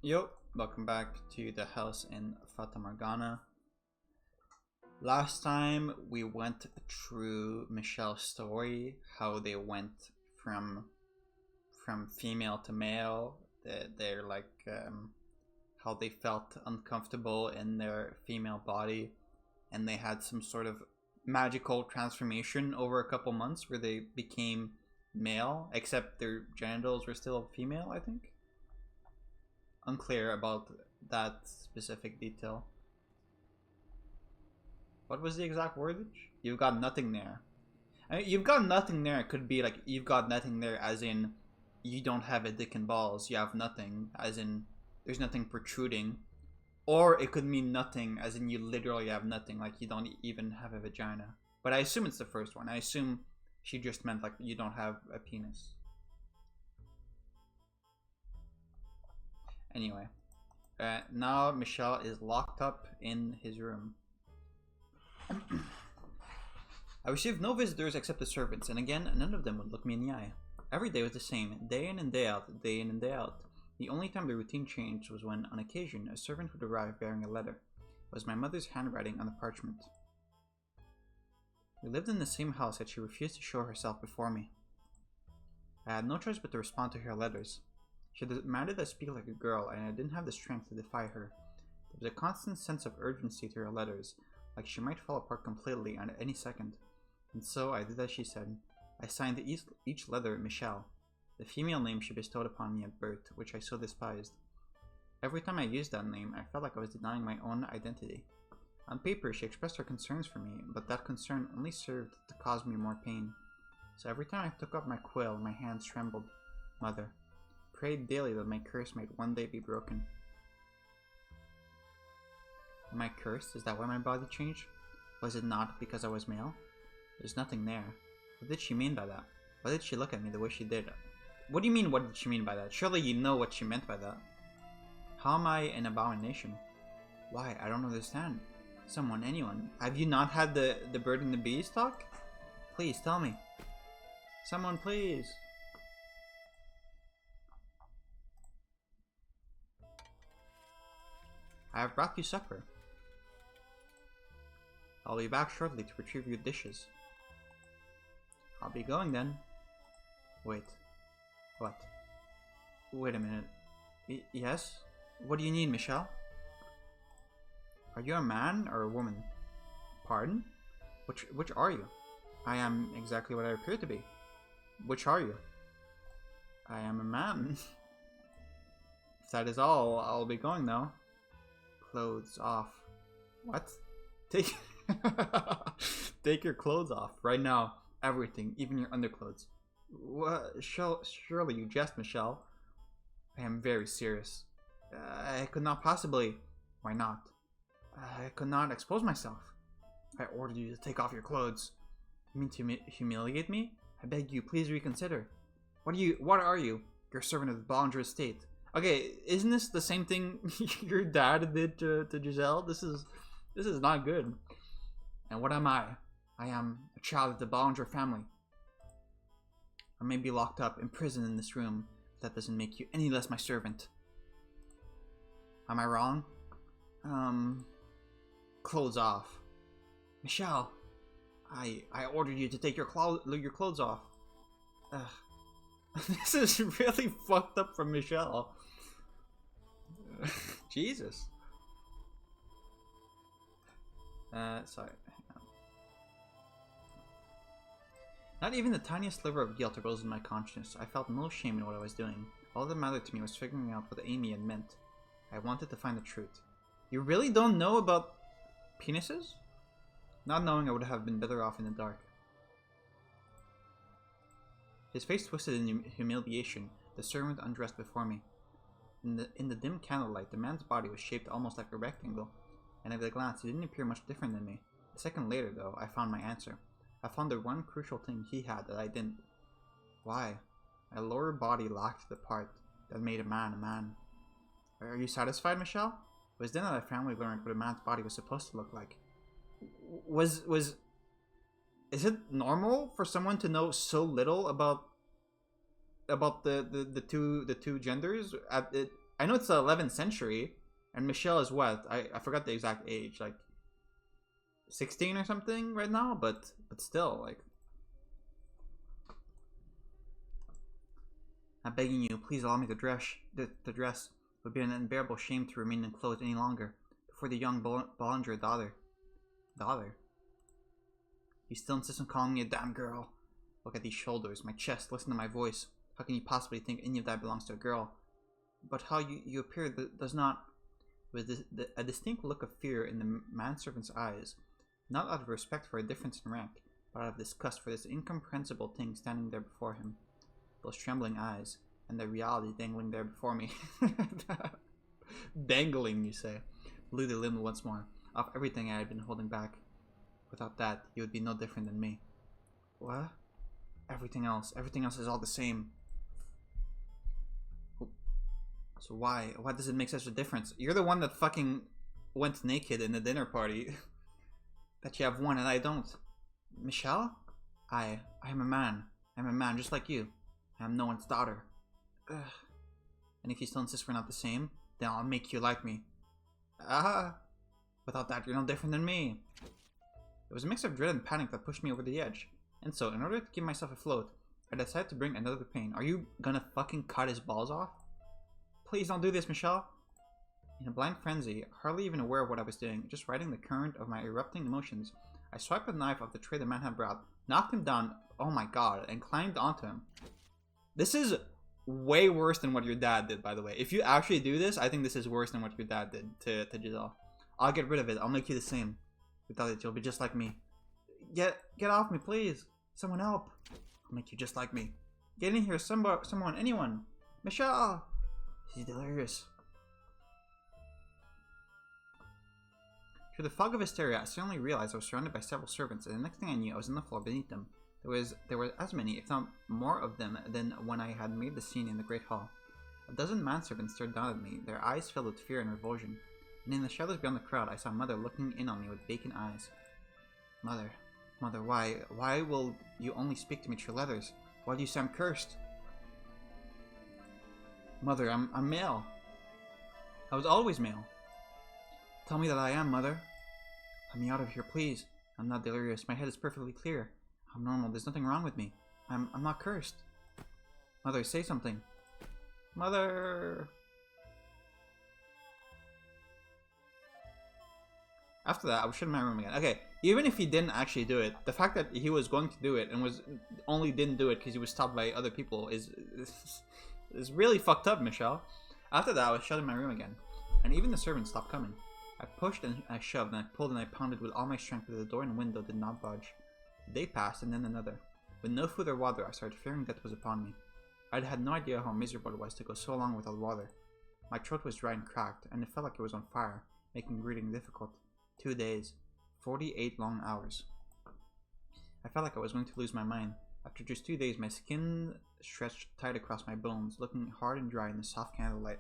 Yo, welcome back to the house in Fata Morgana. Last time we went through Michelle's story, how they went from female to male. They're like how they felt uncomfortable in their female body, and they had some sort of magical transformation over a couple months where they became male, except their genitals were still female, I think. Unclear about that specific detail. What was the exact wordage? You've got nothing there. I mean, you've got nothing there. It could be like you've got nothing there, as in you don't have a dick and balls. You have nothing, as in there's nothing protruding. Or it could mean nothing, as in you literally have nothing, like you don't even have a vagina. But I assume it's the first one. I assume she just meant like you don't have a penis. Anyway, now Michelle is locked up in his room. I received no visitors except the servants, and again, none of them would look me in the eye. Every day was the same, day in and day out, day in and day out. The only time the routine changed was when, on occasion, a servant would arrive bearing a letter. It was my mother's handwriting on the parchment. We lived in the same house, yet she refused to show herself before me. I had no choice but to respond to her letters. She demanded I speak like a girl, and I didn't have the strength to defy her. There was a constant sense of urgency to her letters, like she might fall apart completely at any second. And so I did as she said. I signed each letter Michelle, the female name she bestowed upon me at birth, which I so despised. Every time I used that name, I felt like I was denying my own identity. On paper, she expressed her concerns for me, but that concern only served to cause me more pain. So every time I took up my quill, my hands trembled. Mother, prayed daily that my curse might one day be broken. Am I cursed? Is that why my body changed? Was it not because I was male? There's nothing there. What did she mean by that? Why did she look at me the way she did? What do you mean, what did she mean by that? Surely you know what she meant by that. How am I an abomination? Why? I don't understand. Someone, anyone. Have you not had the bird and the bees talk? Please, tell me. Someone, please. I have brought you supper. I'll be back shortly to retrieve your dishes. I'll be going then. Wait. What? Wait a minute. Yes? What do you need, Michelle? Are you a man or a woman? Pardon? Which are you? I am exactly what I appear to be. Which are you? I am a man. If that is all, I'll be going now. Clothes off. What? Take take your clothes off right now. Everything, even your underclothes. What? Surely you jest, Michelle. I am very serious. I could not possibly. Why not? I could not expose myself. I ordered you to take off your clothes. You mean to humiliate me? I beg you, please reconsider. What are you? You're a servant of the Bollinger estate. Okay, isn't this the same thing your dad did to Giselle? This is not good. And what am I? I am a child of the Bollinger family. I may be locked up, imprisoned in this room, but that doesn't make you any less my servant. Am I wrong? Clothes off. Michelle, I ordered you to take your clothes off. This is really fucked up from Michelle. Jesus. Sorry. Not even the tiniest sliver of guilt arose in my conscience. I felt no shame in what I was doing. All that mattered to me was figuring out what Amy had meant. I wanted to find the truth. You really don't know about penises? Not knowing, I would have been better off in the dark. His face twisted in humiliation. The servant undressed before me. In the dim candlelight, the man's body was shaped almost like a rectangle, and at a glance he didn't appear much different than me. A second later, though, I found my answer. I found the one crucial thing he had that I didn't. Why? My lower body lacked the part that made a man a man. Are you satisfied, Michelle? It was then that I finally learned what a man's body was supposed to look like. Is it normal for someone to know so little about the two genders I know it's the 11th century, and Michelle is what? I forgot the exact age, like 16 or something right now, but still, like. I'm begging you, please allow me to dress. The dress would be an unbearable shame to remain enclosed any longer before the young Bollinger daughter. Daughter? You still insist on calling me a damn girl? Look at these shoulders, my chest, listen to my voice. How can you possibly think any of that belongs to a girl? But how you appear does not. With a distinct look of fear in the manservant's eyes, not out of respect for a difference in rank, but out of disgust for this incomprehensible thing standing there before him. Those trembling eyes, and the reality dangling there before me. Dangling, you say. Blew the limb once more, off everything I had been holding back. Without that, you would be no different than me. What? Everything else is all the same. So why does it make such a difference? You're the one that fucking went naked in the dinner party. That you have one and I don't. Michelle? I am a man. I'm a man just like you. I am no one's daughter. Ugh. And if you still insist we're not the same, then I'll make you like me. Ah! Without that, you're no different than me. It was a mix of dread and panic that pushed me over the edge. And so, in order to keep myself afloat, I decided to bring another pain. Are you gonna fucking cut his balls off? Please don't do this, Michelle. In a blind frenzy, hardly even aware of what I was doing, just riding the current of my erupting emotions, I swiped the knife off the tray the man had brought, knocked him down, oh my god, and climbed onto him. This is way worse than what your dad did, by the way. If you actually do this, I think this is worse than what your dad did to Giselle. I'll get rid of it. I'll make you the same. Without it, you'll be just like me. Get off me, please. Someone help. I'll make you just like me. Get in here, someone, anyone. Michelle! She's delirious. Through the fog of hysteria, I suddenly realized I was surrounded by several servants, and the next thing I knew, I was on the floor beneath them. There were as many, if not more of them, than when I had made the scene in the great hall. A dozen manservants stared down at me, their eyes filled with fear and revulsion. And in the shadows beyond the crowd, I saw Mother looking in on me with vacant eyes. Mother, why will you only speak to me through letters? Why do you say I'm cursed? Mother, I'm male. I was always male. Tell me that I am, Mother. Let me out of here, please. I'm not delirious. My head is perfectly clear. I'm normal. There's nothing wrong with me. I'm not cursed. Mother, say something. Mother! After that, I was shut in my room again. Okay, even if he didn't actually do it, the fact that he was going to do it and didn't do it because he was stopped by other people is really fucked up, Michelle. After that, I was shut in my room again, and even the servants stopped coming. I pushed and I shoved and I pulled and I pounded with all my strength, but the door and window did not budge. A day passed and then another. With no food or water, I started fearing death was upon me. I had no idea how miserable it was to go so long without water. My throat was dry and cracked, and it felt like it was on fire, making breathing difficult. 2 days. 48 long hours. I felt like I was going to lose my mind. After just 2 days, my skin stretched tight across my bones, looking hard and dry in the soft candlelight.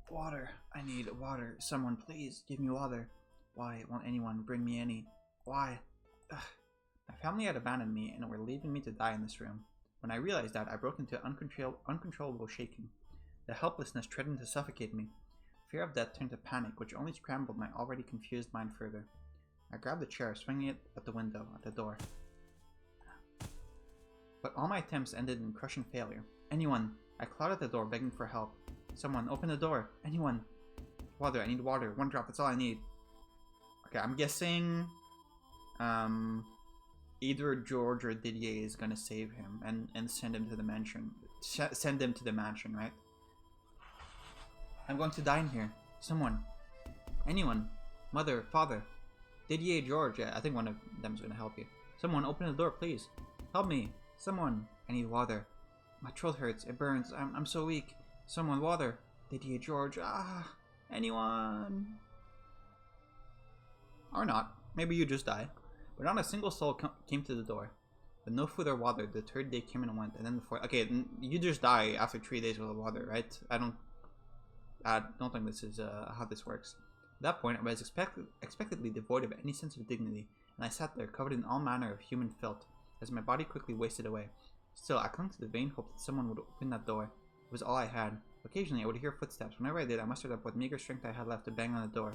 Water. I need water. Someone, please, give me water. Why won't anyone bring me any? Why? Ugh. My family had abandoned me and were leaving me to die in this room. When I realized that, I broke into uncontrollable shaking. The helplessness threatened to suffocate me. Fear of death turned to panic, which only scrambled my already confused mind further. I grabbed a chair, swinging it at the window, at the door. But all my attempts ended in crushing failure. Anyone! I clawed at the door, begging for help. Someone, open the door! Anyone! Water, I need water. 1 drop, that's all I need. Okay, I'm guessing... either George or Didier is gonna save him and send him to the mansion. Send him to the mansion, right? I'm going to die in here. Someone. Anyone. Mother, father. Didier, George. Yeah, I think one of them is gonna help you. Someone, open the door, please. Help me. Someone. I need water. My throat hurts. It burns. I'm so weak. Someone, water. Didier, George. Ah. Anyone. Or not. Maybe you just die. But not a single soul came to the door. With no food or water, the 3rd day came and went, and then the 4th... Okay, you just die after 3 days without water, right? I don't think this is how this works. At that point, I was expectedly devoid of any sense of dignity, and I sat there covered in all manner of human filth, as my body quickly wasted away. Still, I clung to the vain hope that someone would open that door. It was all I had. Occasionally, I would hear footsteps. Whenever I did, I mustered up what meager strength I had left to bang on the door.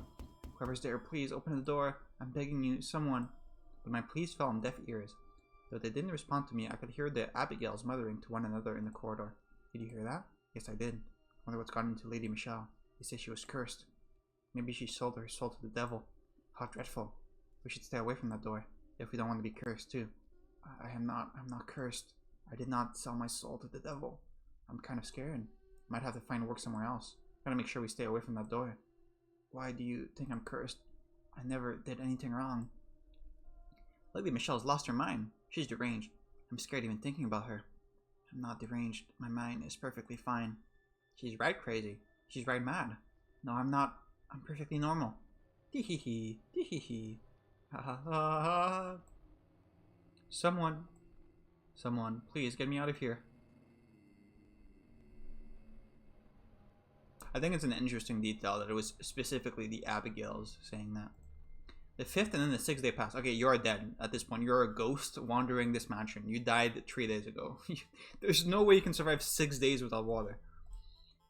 Whoever's there, please open the door. I'm begging you, someone. But my pleas fell on deaf ears. Though they didn't respond to me, I could hear the Abigails muttering to one another in the corridor. Did you hear that? Yes, I did. I wonder what's gotten into Lady Michelle. They say she was cursed. Maybe she sold her soul to the devil. How dreadful. We should stay away from that door, if we don't want to be cursed too. I'm not cursed. I did not sell my soul to the devil. I'm kind of scared. Might have to find work somewhere else. Gotta make sure we stay away from that door. Why do you think I'm cursed? I never did anything wrong. Lady Michelle's lost her mind. She's deranged. I'm scared even thinking about her. I'm not deranged. My mind is perfectly fine. She's right crazy. She's right mad. No, I'm not. I'm perfectly normal. Tee-hee-hee. Tee-hee-hee. Ha ha ha ha. Someone, please get me out of here. I think it's an interesting detail that it was specifically the Abigails saying that. The 5th and then the 6th day pass. Okay, you're dead at this point. You're a ghost wandering this mansion. You died 3 days ago. There's no way you can survive 6 days without water.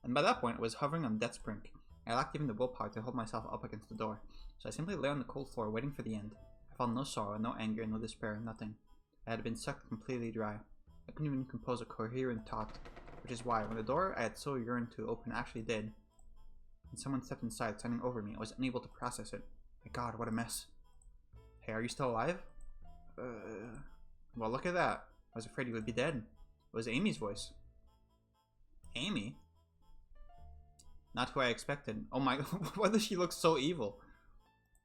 And by that point, I was hovering on death's brink. I lacked even the willpower to hold myself up against the door. So I simply lay on the cold floor waiting for the end. I felt no sorrow, no anger, no despair, nothing. I had been sucked completely dry. I couldn't even compose a coherent thought. Which is why, when the door I had so yearned to open actually did, and someone stepped inside, standing over me, I was unable to process it. My god, what a mess. Hey, are you still alive? Well, look at that. I was afraid you would be dead. It was Amy's voice. Amy? Not who I expected. Oh my god, why does she look so evil?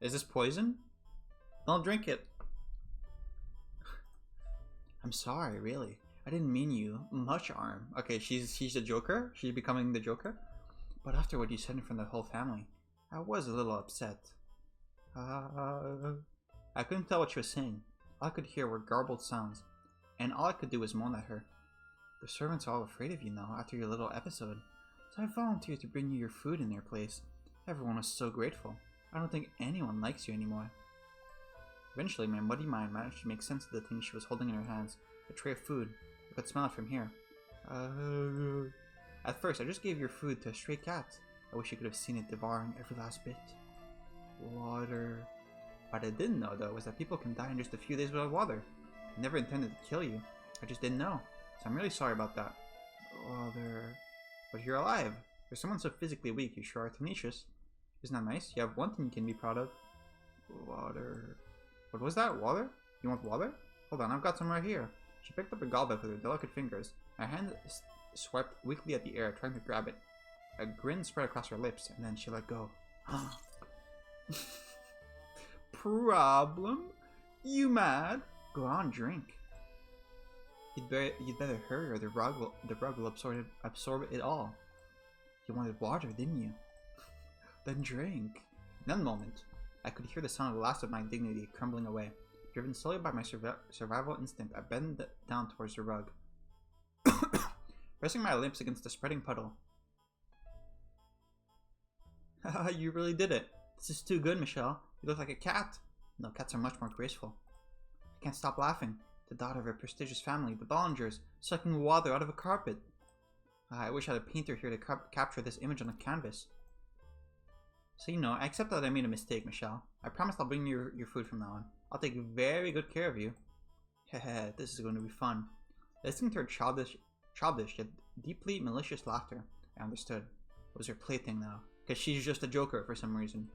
Is this poison? Don't drink it. I'm sorry, really. I didn't mean you much harm. Okay, she's the Joker? She's becoming the Joker? But after what you said in front of the whole family, I was a little upset. I couldn't tell what she was saying. All I could hear were garbled sounds, and all I could do was moan at her. The servants are all afraid of you now after your little episode, so I volunteered to bring you your food in their place. Everyone was so grateful. I don't think anyone likes you anymore. Eventually, my muddy mind managed to make sense of the thing she was holding in her hands. A tray of food. I could smell it from here. At first, I just gave your food to a stray cat. I wish you could have seen it devouring every last bit. Water. What I didn't know, though, was that people can die in just a few days without water. I never intended to kill you. I just didn't know. So I'm really sorry about that. Water. But you're alive. For someone so physically weak, you sure are tenacious. Isn't that nice? You have one thing you can be proud of. Water. What was that? Water? You want water? Hold on, I've got some right here. She picked up a goblet with her delicate fingers. My hand swiped weakly at the air, trying to grab it. A grin spread across her lips, and then she let go. Problem? You mad? Go on, drink. You'd better hurry, or the rug will absorb it all. You wanted water, didn't you? Then drink. In that moment, I could hear the sound of the last of my dignity crumbling away. Driven slowly by my survival instinct, I bent down towards the rug, pressing my lips against the spreading puddle. Haha, you really did it. This is too good, Michelle. You look like a cat. No, cats are much more graceful. I can't stop laughing. The daughter of a prestigious family, the Bollingers, sucking water out of a carpet. I wish I had a painter here to capture this image on a canvas. So, you know, I accept that I made a mistake, Michelle. I promise I'll bring you your food from now on. I'll take very good care of you. Hehe, this is going to be fun. Listening to her childish yet deeply malicious laughter, I understood. It was her plaything now, because she's just a joker for some reason.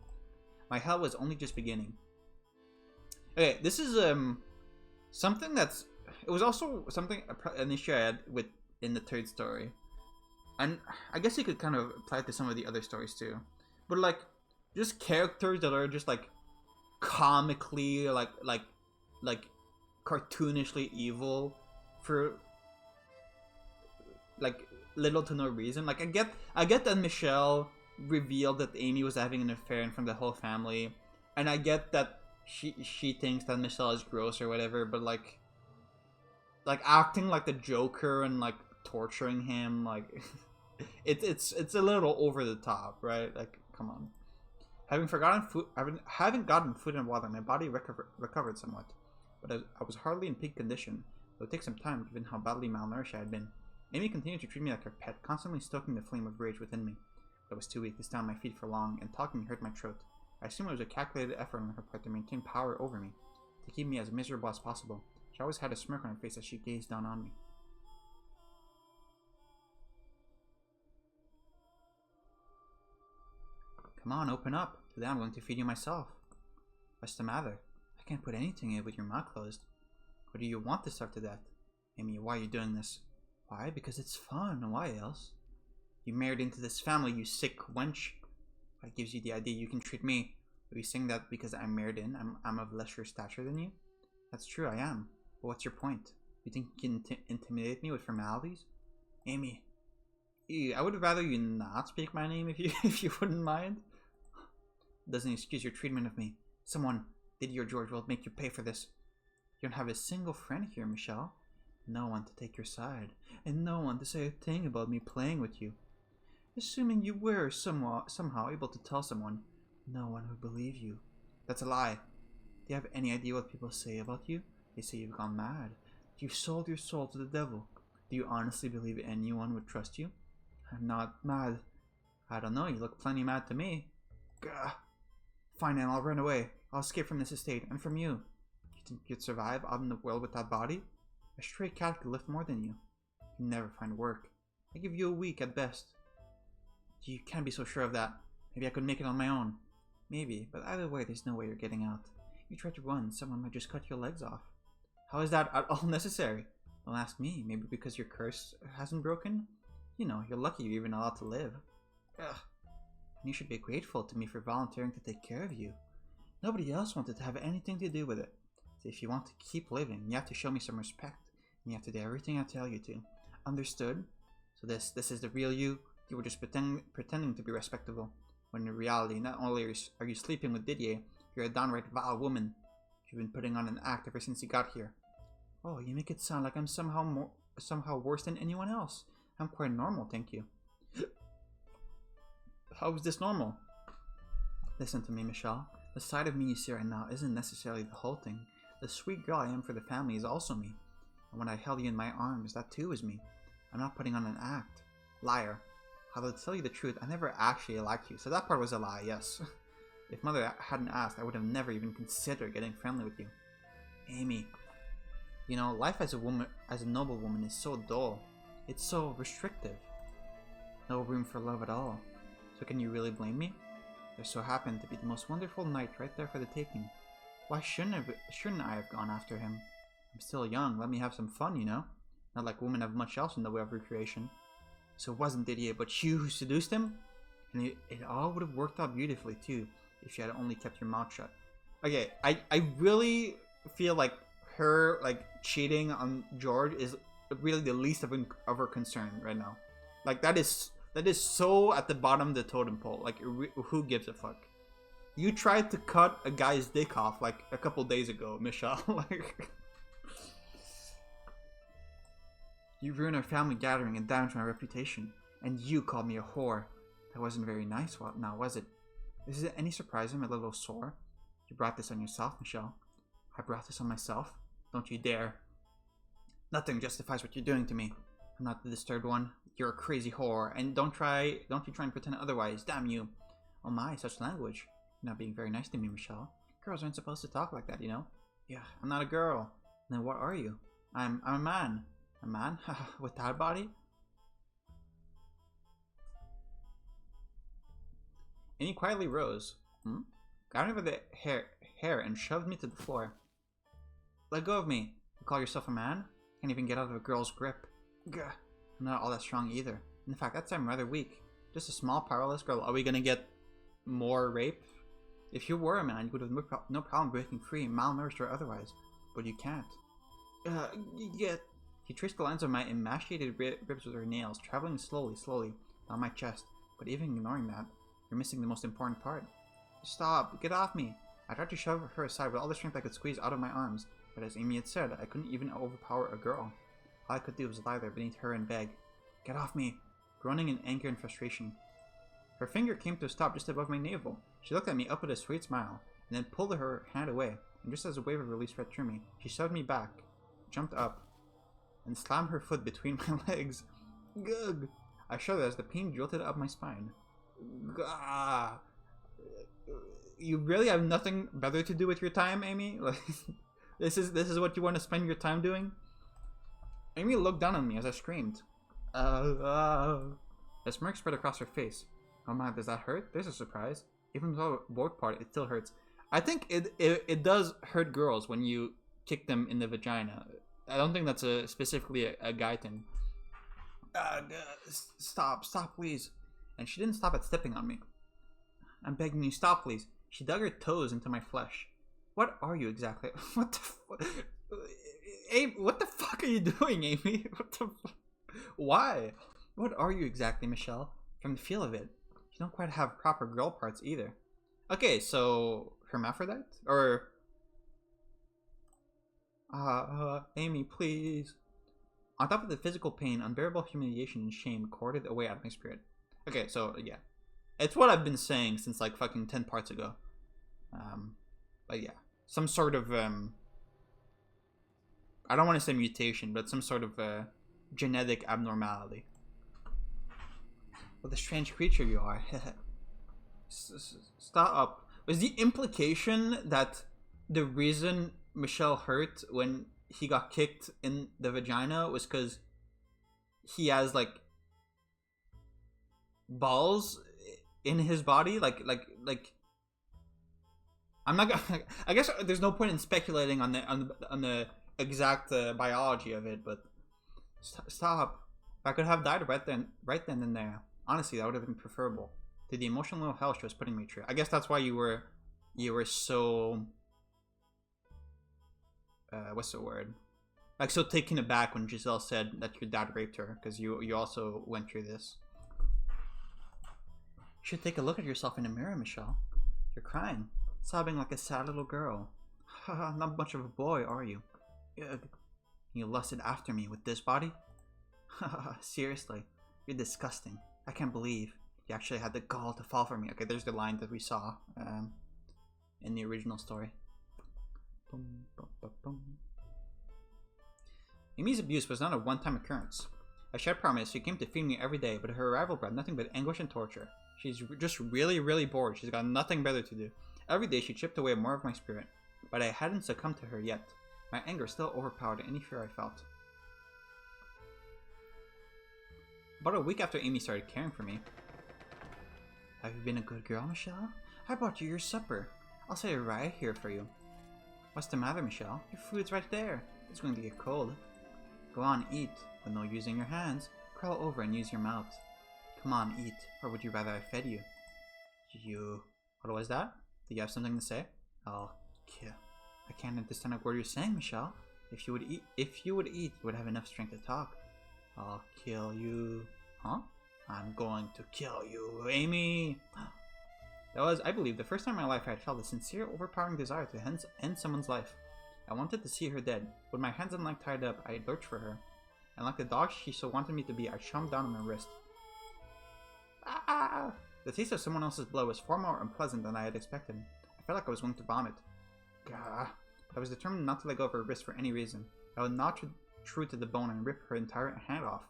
My hell was only just beginning. Okay, this is something that's... It was also something, an issue I had with in the third story. And I guess you could kind of apply it to some of the other stories too. But like, just characters that are just like comically like cartoonishly evil for like little to no reason. Like I get that Michelle revealed that Amy was having an affair in front of the whole family, and I get that she thinks that Michelle is gross or whatever, but like acting like the Joker and like torturing him, like it's a little over the top, right? Like, come on. Having gotten food and water, my body recovered somewhat, but I was hardly in peak condition. It would take some time given how badly malnourished I had been. Amy continued to treat me like her pet, constantly stoking the flame of rage within me. But I was too weak to stay on my feet for long, and talking hurt my throat. I assumed it was a calculated effort on her part to maintain power over me, to keep me as miserable as possible. She always had a smirk on her face as she gazed down on me. Come on, open up. Today I'm going to feed you myself. What's the matter? I can't put anything in with your mouth closed. Or do you want to starve to death? Amy, why are you doing this? Why? Because it's fun. Why else? You married into this family, you sick wench. That gives you the idea you can treat me. Are you saying that because I'm married in, I'm of lesser stature than you? That's true, I am. But what's your point? You think you can intimidate me with formalities? Amy, I would rather you not speak my name if you wouldn't mind. Doesn't excuse your treatment of me. Someone, Diddy or George, will make you pay for this. You don't have a single friend here, Michelle. No one to take your side, and no one to say a thing about me playing with you. Assuming you were somehow able to tell someone, no one would believe you. That's a lie. Do you have any idea what people say about you? They say you've gone mad. You've sold your soul to the devil. Do you honestly believe anyone would trust you? I'm not mad. I don't know, you look plenty mad to me. Gah. Fine, and I'll run away. I'll escape from this estate, and from you. You think you'd survive out in the world with that body? A stray cat could lift more than you. You'd never find work. I give you a week at best. You can't be so sure of that. Maybe I could make it on my own. Maybe, but either way, there's no way you're getting out. You try to run, someone might just cut your legs off. How is that at all necessary? Don't ask me. Maybe because your curse hasn't broken? You know, you're lucky you're even allowed to live. Ugh. And you should be grateful to me for volunteering to take care of you. Nobody else wanted to have anything to do with it. So if you want to keep living, you have to show me some respect. And you have to do everything I tell you to. Understood? So this is the real you? You were just pretending to be respectable. When in reality, not only are you sleeping with Didier, you're a downright vile woman. You've been putting on an act ever since you got here. Oh, you make it sound like I'm somehow worse than anyone else. I'm quite normal, thank you. How is this normal? Listen to me, Michelle. The side of me you see right now isn't necessarily the whole thing. The sweet girl I am for the family is also me. And when I held you in my arms, that too is me. I'm not putting on an act. Liar. Although to tell you the truth, I never actually liked you, so that part was a lie, yes. If Mother hadn't asked, I would have never even considered getting friendly with you. Amy. You know, life as a noble woman is so dull. It's so restrictive. No room for love at all. So can you really blame me? There so happened to be the most wonderful night right there for the taking. Why shouldn't I have gone after him? I'm still young, let me have some fun, you know? Not like women have much else in the way of recreation. So it wasn't Didier, but you who seduced him? And it all would have worked out beautifully too, if you had only kept your mouth shut. Okay, I really feel like her cheating on George is really the least of her concern right now. Like that is so at the bottom of the totem pole. Like who gives a fuck? You tried to cut a guy's dick off like a couple days ago, Michelle. Like you ruined our family gathering and damaged my reputation, and you called me a whore. That wasn't very nice, now was it? Is it any surprise I'm a little sore? You brought this on yourself, Michelle. I brought this on myself? Don't you dare. Nothing justifies what you're doing to me. I'm not the disturbed one. You're a crazy whore, and don't you try and pretend otherwise. Damn you. Oh my, such language. You're not being very nice to me, Michelle. Girls aren't supposed to talk like that, you know? Yeah, I'm not a girl. Then what are you? I'm a man. A man? With that body? Amy quietly rose, grabbed me by the hair and shoved me to the floor. Let go of me. You call yourself a man? Can't even get out of a girl's grip. Gah. I'm not all that strong either. In fact, that time I'm rather weak. Just a small, powerless girl. Are we gonna get more rape? If you were a man, you would have no problem breaking free, malnourished or otherwise. But you can't. Yet. She traced the lines of my emaciated ribs with her nails, traveling slowly down my chest. But even ignoring that, you're missing the most important part. Stop! Get off me! I tried to shove her aside with all the strength I could squeeze out of my arms, but as Amy had said, I couldn't even overpower a girl. All I could do was lie there beneath her and beg, "Get off me!" groaning in anger and frustration. Her finger came to a stop just above my navel. She looked at me up with a sweet smile, and then pulled her hand away, and just as a wave of relief spread through me, she shoved me back, jumped up, and slammed her foot between my legs. Gug. I shuddered as the pain jolted up my spine. Gah. You really have nothing better to do with your time, Amy? Like, this is what you want to spend your time doing? Amy looked down on me as I screamed. A smirk spread across her face. Oh my, does that hurt? There's a surprise. Even though both part, it still hurts. I think it does hurt girls when you kick them in the vagina. I don't think that's specifically a guy thing. Stop, please. And she didn't stop at stepping on me. I'm begging you, stop, please. She dug her toes into my flesh. What are you exactly? What the fuck are you doing, Amy? What the Why? What are you exactly, Michelle? From the feel of it, you don't quite have proper girl parts either. Okay, so hermaphrodite? Or Amy, please. On top of the physical pain, unbearable humiliation and shame corded away at my spirit. Okay, so yeah. It's what I've been saying since like fucking 10 parts ago. But yeah. Some sort of I don't want to say mutation, but some sort of genetic abnormality. What a strange creature you are. Stop. Was the implication that the reason Michelle hurt when he got kicked in the vagina was because he has like balls in his body? Like I'm not gonna. I guess there's no point in speculating on the exact biology of it, but stop. If I could have died right then and there, honestly, that would have been preferable to the emotional hell she was putting me through. I guess that's why you were so what's the word? Like so taken aback when Giselle said that your dad raped her, because you also went through this. You should take a look at yourself in the mirror, Michelle. You're crying. Sobbing like a sad little girl. Haha, not much of a boy, are you? Ugh. You lusted after me with this body? Haha, seriously. You're disgusting. I can't believe you actually had the gall to fall for me. Okay, there's the line that we saw in the original story. Amy's abuse was not a one-time occurrence. As she had promised, she came to feed me every day, but her arrival brought nothing but anguish and torture. She's just really, really bored. She's got nothing better to do. Every day she chipped away more of my spirit, but I hadn't succumbed to her yet. My anger still overpowered any fear I felt. About a week after Amy started caring for me. Have you been a good girl, Michelle? I brought you your supper. I'll set it right here for you. What's the matter, Michelle? Your food's right there. It's going to get cold. Go on, eat, but no using your hands. Crawl over and use your mouth. Come on, eat, or would you rather I fed you? What was that? Do you have something to say? I'll kill. I can't understand a word you're saying, Michelle. If you would eat, you would have enough strength to talk. I'll kill you. Huh? I'm going to kill you, Amy. That was, I believe, the first time in my life I had felt a sincere, overpowering desire to end someone's life. I wanted to see her dead. With my hands and leg tied up, I lurched for her. And like the dog she so wanted me to be, I chomped down on her wrist. Ah! The taste of someone else's blood was far more unpleasant than I had expected. I felt like I was going to vomit. Gah. I was determined not to let go of her wrist for any reason. I would knock her true to the bone and rip her entire hand off.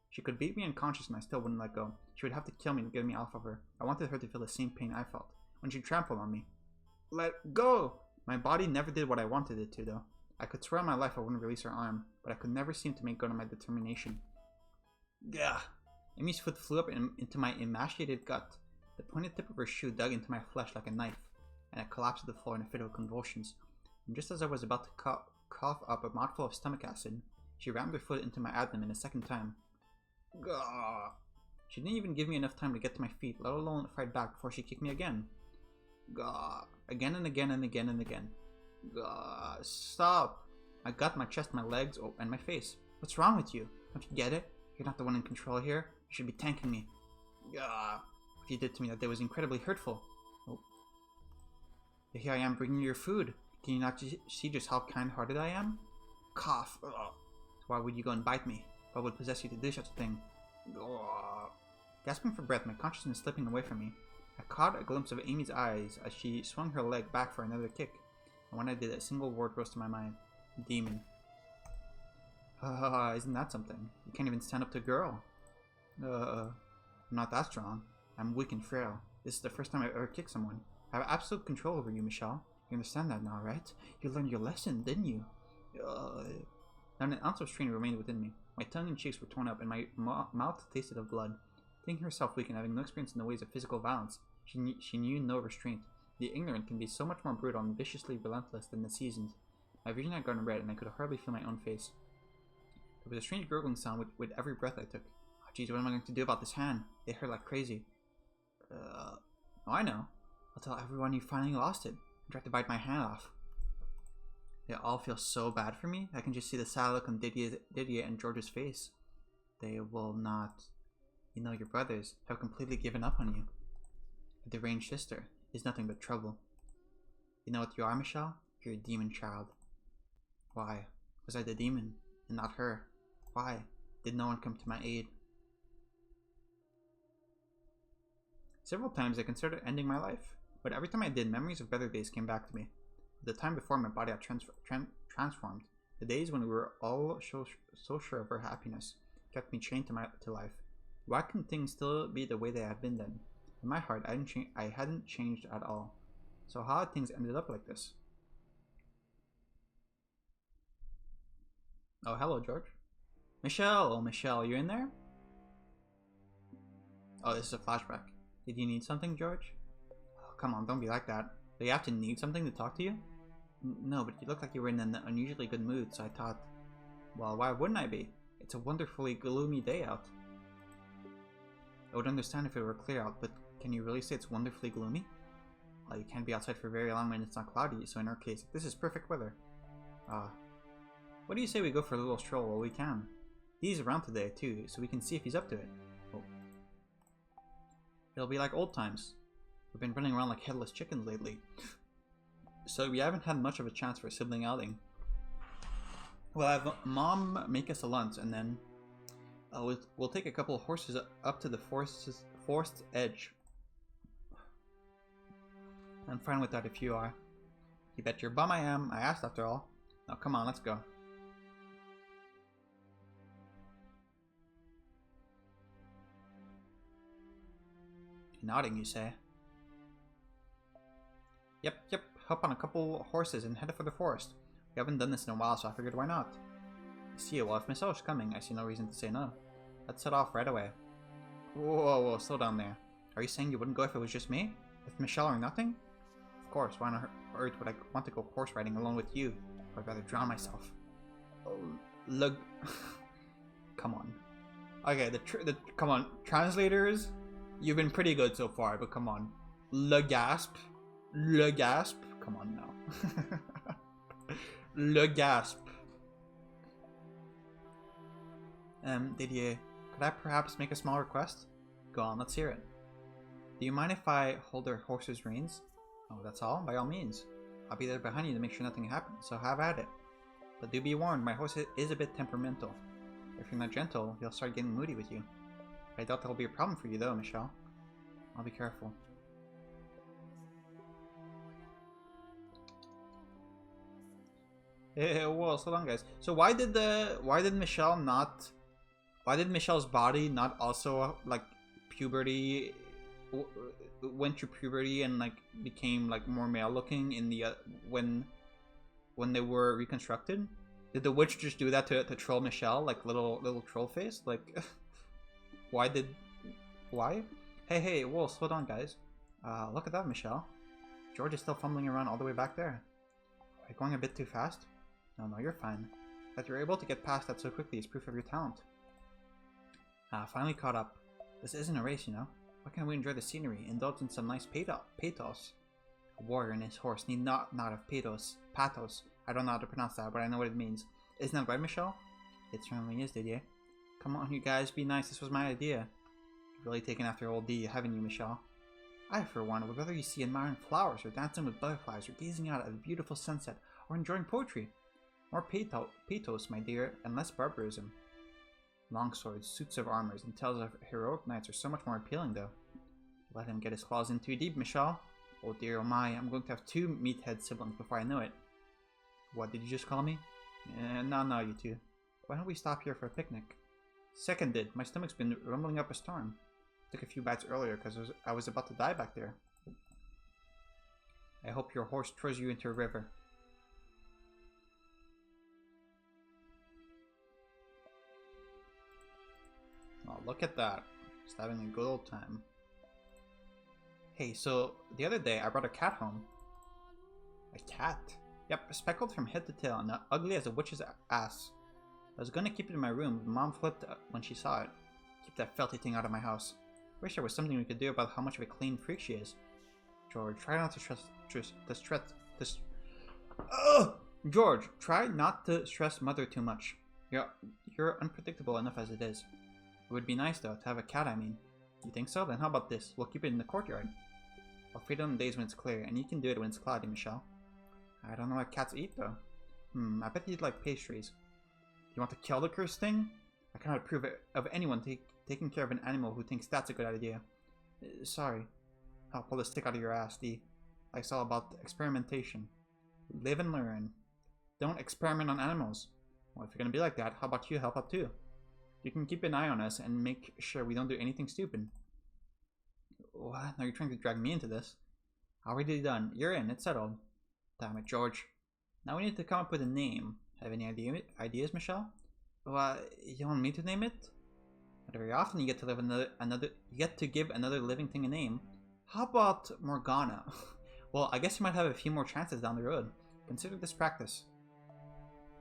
She could beat me unconscious and I still wouldn't let go. She would have to kill me to get me off of her. I wanted her to feel the same pain I felt when she trampled on me. Let go! My body never did what I wanted it to, though. I could swear on my life I wouldn't release her arm, but I could never seem to make good on my determination. Gah! Amy's foot flew up into my emaciated gut. The pointed tip of her shoe dug into my flesh like a knife, and I collapsed to the floor in a fit of convulsions. And just as I was about to cough up a mouthful of stomach acid, she rammed her foot into my abdomen a second time. Gah! She didn't even give me enough time to get to my feet, let alone fight back before she kicked me again. Gah! Again and again and again and again. Gah! Stop! My gut, my chest, my legs, and my face. What's wrong with you? Don't you get it? You're not the one in control here. You should be thanking me. Gah! What you did to me that day was incredibly hurtful. Oh. Here I am bringing you your food. Can you not see just how kind-hearted I am? Cough. Ugh. So why would you go and bite me? What would possess you to do such a thing? Ugh. Gasping for breath, my consciousness slipping away from me, I caught a glimpse of Amy's eyes as she swung her leg back for another kick. And when I did, a single word rose to my mind. Demon. Isn't that something? You can't even stand up to a girl. I'm not that strong. I'm weak and frail. This is the first time I've ever kicked someone. I have absolute control over you, Michelle. You understand that now, right? You learned your lesson, didn't you? Not an ounce of strain remained within me. My tongue and cheeks were torn up, and my mouth tasted of blood. Thinking herself weak and having no experience in the ways of physical violence, she knew no restraint. The ignorant can be so much more brutal and viciously relentless than the seasoned. My vision had gone red, and I could hardly feel my own face. There was a strange gurgling sound with every breath I took. Oh, geez, what am I going to do about this hand? It hurt like crazy. Oh, I know. I'll tell everyone you finally lost it and try to bite my hand off. They all feel so bad for me. I can just see the sad look on Didier and George's face. They will not. You know, your brothers have completely given up on you. A deranged sister is nothing but trouble. You know what you are, Michelle? You're a demon child. Why was I the demon and not her? Why did no one come to my aid? Several times I considered ending my life, but every time I did, memories of better days came back to me. The time before my body had transformed, the days when we were all so sure of our happiness, kept me chained to life. Why couldn't things still be the way they had been then? In my heart, I hadn't changed at all. So how had things ended up like this? Oh, hello, George. Michelle! Oh, Michelle, you in there? Oh, this is a flashback. Did you need something, George? Oh, come on, don't be like that. Do you have to need something to talk to you? No, but you look like you were in an unusually good mood, so I thought, well, why wouldn't I be? It's a wonderfully gloomy day out. I would understand if it were clear out, but can you really say it's wonderfully gloomy? Well, you can't be outside for very long when it's not cloudy, so in our case, this is perfect weather. What do you say we go for a little stroll while we can? He's around today, too, so we can see if he's up to it. Oh. It'll be like old times. We've been running around like headless chickens lately. So we haven't had much of a chance for a sibling outing. We'll have Mom make us a lunch, and then we'll take a couple of horses up to the forest's edge. I'm fine with that if you are. You bet your bum I am. I asked after all. Now come on, let's go. Nodding, you say? Yep. Hop on a couple horses and head for the forest. We haven't done this in a while, so I figured why not. I see you. Well, if Miss O's coming, I see no reason to say no. Let's set off right away. Whoa, slow down there. Are you saying you wouldn't go if it was just me? With Michelle or nothing? Of course, why on earth would I want to go horse riding alone with you? I'd rather drown myself. Oh, look. Come on. Okay, come on, translators. You've been pretty good so far, but come on. Le gasp. Come on now. Le gasp. Didier, could I perhaps make a small request? Go on, let's hear it. Do you mind if I hold their horse's reins? Oh, that's all? By all means. I'll be there behind you to make sure nothing happens, so have at it. But do be warned, my horse is a bit temperamental. If you're not gentle, he'll start getting moody with you. I doubt that'll be a problem for you though, Michelle. I'll be careful. Whoa, slow down, guys. So why did Michelle's body not also like puberty, went through puberty and like became like more male looking in the when they were reconstructed? Did the witch just do that to troll Michelle, like little troll face? Like, why? Hey, whoa, slow down, guys. Look at that, Michelle. George is still fumbling around all the way back there. Are you going a bit too fast? No, you're fine. That you're able to get past that so quickly is proof of your talent. Finally caught up. This isn't a race, you know. Why can't we enjoy the scenery, indulge in some nice pathos? A warrior and his horse need not have pathos. I don't know how to pronounce that, but I know what it means. Isn't that right, Michelle? It certainly is, Didier. Come on, you guys, be nice. This was my idea. You've really taken after old D, haven't you, Michelle? I, for one, would rather you see admiring flowers, or dancing with butterflies, or gazing out at a beautiful sunset, or enjoying poetry. More pathos, my dear, and less barbarism. Long swords, suits of armors, and tales of heroic knights are so much more appealing, though. Let him get his claws in too deep, Michelle. Oh dear, oh my, I'm going to have 2 meathead siblings before I know it. What did you just call me? No, you two. Why don't we stop here for a picnic? Seconded. My stomach's been rumbling up a storm. Took a few bites earlier because I was about to die back there. I hope your horse throws you into a river. Oh, look at that. Just having a good old time. Hey, so the other day I brought a cat home. A cat? Yep, speckled from head to tail and ugly as a witch's ass. I was gonna keep it in my room, but Mom flipped when she saw it. Keep that filthy thing out of my house. Wish there was something we could do about how much of a clean freak she is. George, try not to George, try not to stress Mother too much. You're unpredictable enough as it is. It would be nice though to have a cat, I mean. You think so? Then how about this? We'll keep it in the courtyard. I'll feed it on days when it's clear, and you can do it when it's cloudy, Michelle. I don't know what cats eat though. I bet you'd like pastries. You want to kill the cursed thing? I cannot approve of anyone taking care of an animal who thinks that's a good idea. Sorry. I'll pull the stick out of your ass, D. Life's all about experimentation. Live and learn. Don't experiment on animals. Well, if you're gonna be like that, how about you help out too? You can keep an eye on us and make sure we don't do anything stupid. What? Now you're trying to drag me into this? Already done. You're in. It's settled. Damn it, George. Now we need to come up with a name. Have any ideas, Michelle? Well, you want me to name it? Not very often you get to give another living thing a name. How about Morgana? Well, I guess you might have a few more chances down the road. Consider this practice.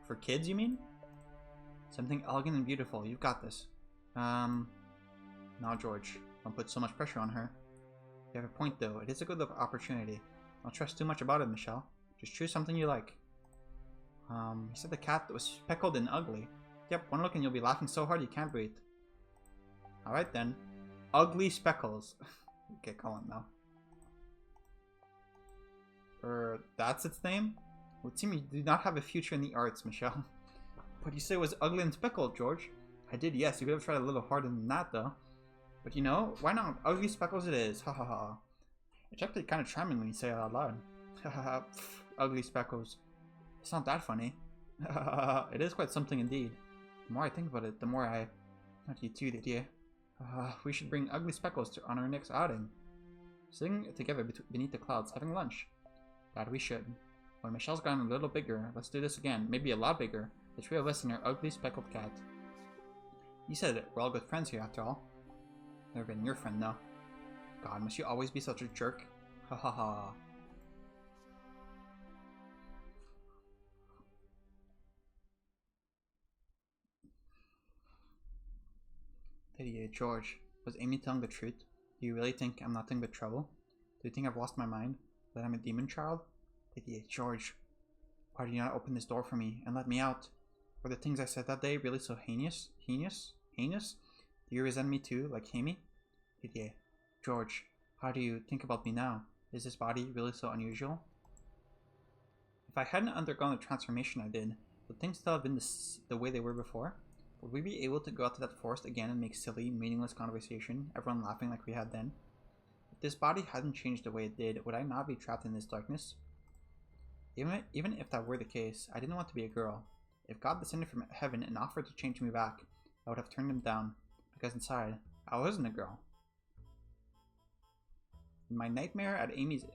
For kids, you mean? Something elegant and beautiful. You've got this. No, George. Don't put so much pressure on her. You have a point, though. It is a good opportunity. Don't stress too much about it, Michelle. Just choose something you like. You said the cat was speckled and ugly. Yep, one look and you'll be laughing so hard you can't breathe. Alright then. Ugly Speckles. Okay, call him now. That's its name? It would seem you do not have a future in the arts, Michelle. But you say it was ugly and speckled, George. I did, yes. You could have tried a little harder than that, though. But you know, why not? Ugly Speckles it is. Ha ha ha. It's actually kind of charming when you say it out loud. Ha ha ha. Ugly Speckles. It's not that funny. It is quite something indeed. The more I think about it, the more I... Not you too, did you? We should bring Ugly Speckles on our next outing. Sitting together beneath the clouds, having lunch. That we should. When Michelle's gotten a little bigger, let's do this again. Maybe a lot bigger. The three of us and our ugly speckled cat. You said it. We're all good friends here, after all. Never been your friend, though. God, must you always be such a jerk? Ha ha ha. Idiot, George. Was Amy telling the truth? Do you really think I'm nothing but trouble? Do you think I've lost my mind? That I'm a demon child? Idiot, George. Why do you not open this door for me and let me out? Were the things I said that day really so heinous? Heinous? Heinous? Do you resent me too, like Amy? Idiot. George, how do you think about me now? Is this body really so unusual? If I hadn't undergone the transformation I did, would things still have been the way they were before? Would we be able to go out to that forest again and make silly, meaningless conversation, everyone laughing like we had then? If this body hadn't changed the way it did, would I not be trapped in this darkness? Even if that were the case, I didn't want to be a girl. If God descended from heaven and offered to change me back, I would have turned him down, because inside, I wasn't a girl. My nightmare at Amy's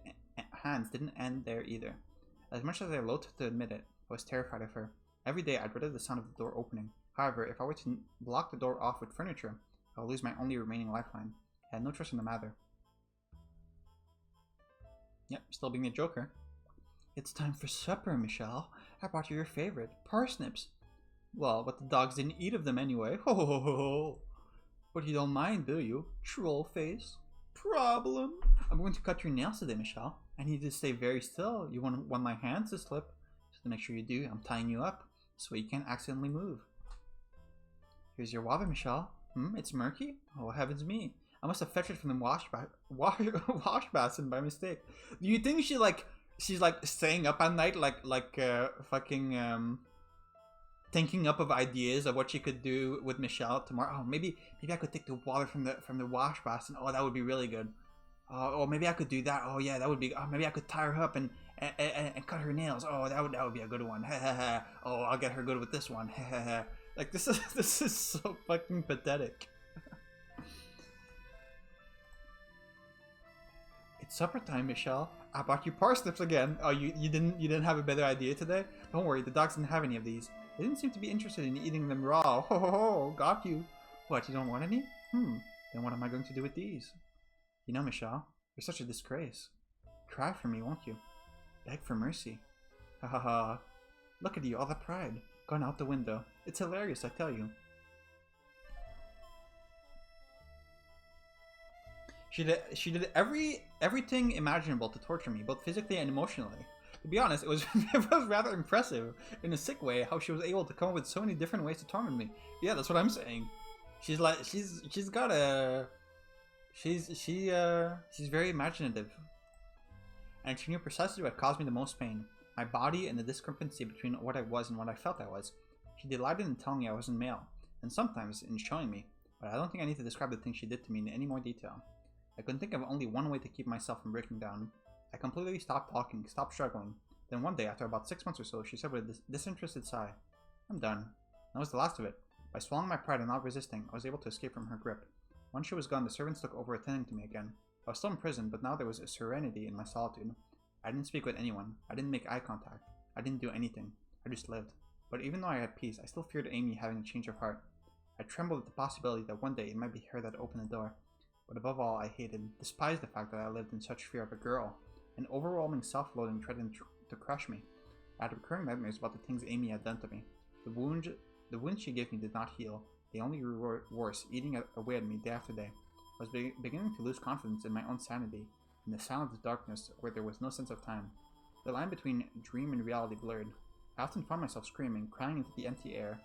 hands didn't end there either. As much as I loathed to admit it, I was terrified of her. Every day I dreaded the sound of the door opening. However, if I were to block the door off with furniture, I would lose my only remaining lifeline. I had no trust in the matter. Yep, still being a joker. It's time for supper, Michelle. I brought you your favorite, parsnips. Well, but the dogs didn't eat of them anyway. Ho ho ho ho. But you don't mind, do you? Troll face. Problem. I'm going to cut your nails today, Michelle. I need you to stay very still. You want my hands to slip. So to make sure you do, I'm tying you up so you can't accidentally move. Here's your water, Michelle. It's murky? Oh, heavens me. I must have fetched it from the wash basin by mistake. Do you think she's like staying up at night thinking up of ideas of what she could do with Michelle tomorrow? Oh, maybe I could take the water from the wash basin. Oh, that would be really good. Oh, maybe I could do that. Oh yeah, that would be. Oh, maybe I could tie her up and cut her nails. Oh, that would be a good one. Oh, I'll get her good with this one. Like, this is so fucking pathetic. It's supper time, Michelle. I bought you parsnips again. Oh, you didn't have a better idea today? Don't worry, the dogs didn't have any of these. They didn't seem to be interested in eating them raw. Ho ho ho, got you. What, you don't want any? Then what am I going to do with these? You know, Michelle, you're such a disgrace. Cry for me, won't you? Beg for mercy. Ha ha ha. Look at you, all that pride. Gone out the window. It's hilarious, I tell you. She did everything imaginable to torture me, both physically and emotionally. To be honest, it was rather impressive, in a sick way, how she was able to come up with so many different ways to torment me. Yeah, that's what I'm saying. She's very imaginative, and she knew precisely what caused me the most pain: my body and the discrepancy between what I was and what I felt I was. She delighted in telling me I wasn't male, and sometimes in showing me, but I don't think I need to describe the things she did to me in any more detail. I couldn't think of only one way to keep myself from breaking down. I completely stopped talking, stopped struggling. Then one day, after about 6 months or so, she said with a disinterested sigh, "I'm done." That was the last of it. By swallowing my pride and not resisting, I was able to escape from her grip. Once she was gone, the servants took over attending to me again. I was still in prison, but now there was a serenity in my solitude. I didn't speak with anyone. I didn't make eye contact. I didn't do anything. I just lived. But even though I had peace, I still feared Amy having a change of heart. I trembled at the possibility that one day it might be her that opened the door. But above all, I despised the fact that I lived in such fear of a girl. An overwhelming self-loathing threatened to crush me. I had recurring nightmares about the things Amy had done to me. The wounds she gave me did not heal. They only grew worse, eating away at me day after day. I was beginning to lose confidence in my own sanity, in the silent darkness where there was no sense of time. The line between dream and reality blurred. I often found myself screaming, crying into the empty air.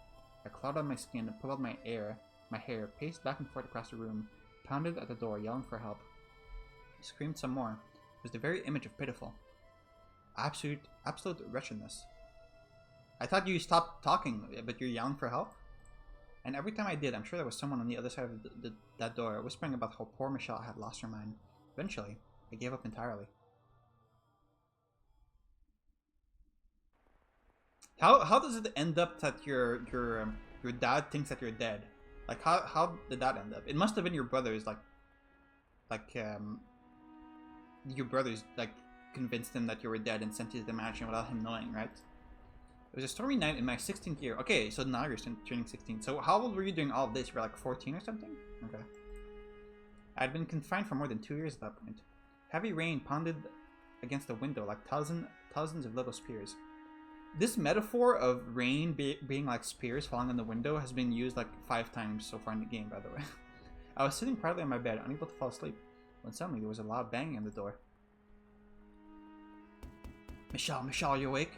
I clawed on my skin and pulled out my hair, paced back and forth across the room, pounded at the door, yelling for help. I screamed some more. It was the very image of pitiful. Absolute wretchedness. I thought you stopped talking, but you're yelling for help? And every time I did, I'm sure there was someone on the other side of that door, whispering about how poor Michelle had lost her mind. Eventually, I gave up entirely. How does it end up that your dad thinks that you're dead? Like how did that end up? It must have been your brothers your brothers convinced him that you were dead and sent you to the mansion without him knowing, right? It was a stormy night in my 16th year. Okay, so now you're turning 16. So how old were you doing all of this? You were like 14 or something? Okay. I'd been confined for more than 2 years at that point. Heavy rain pounded against the window like thousands of little spears. This metaphor of rain being like spears falling on the window has been used like 5 times so far in the game, by the way. I was sitting proudly on my bed, unable to fall asleep, when suddenly there was a loud banging on the door. Michelle, are you awake?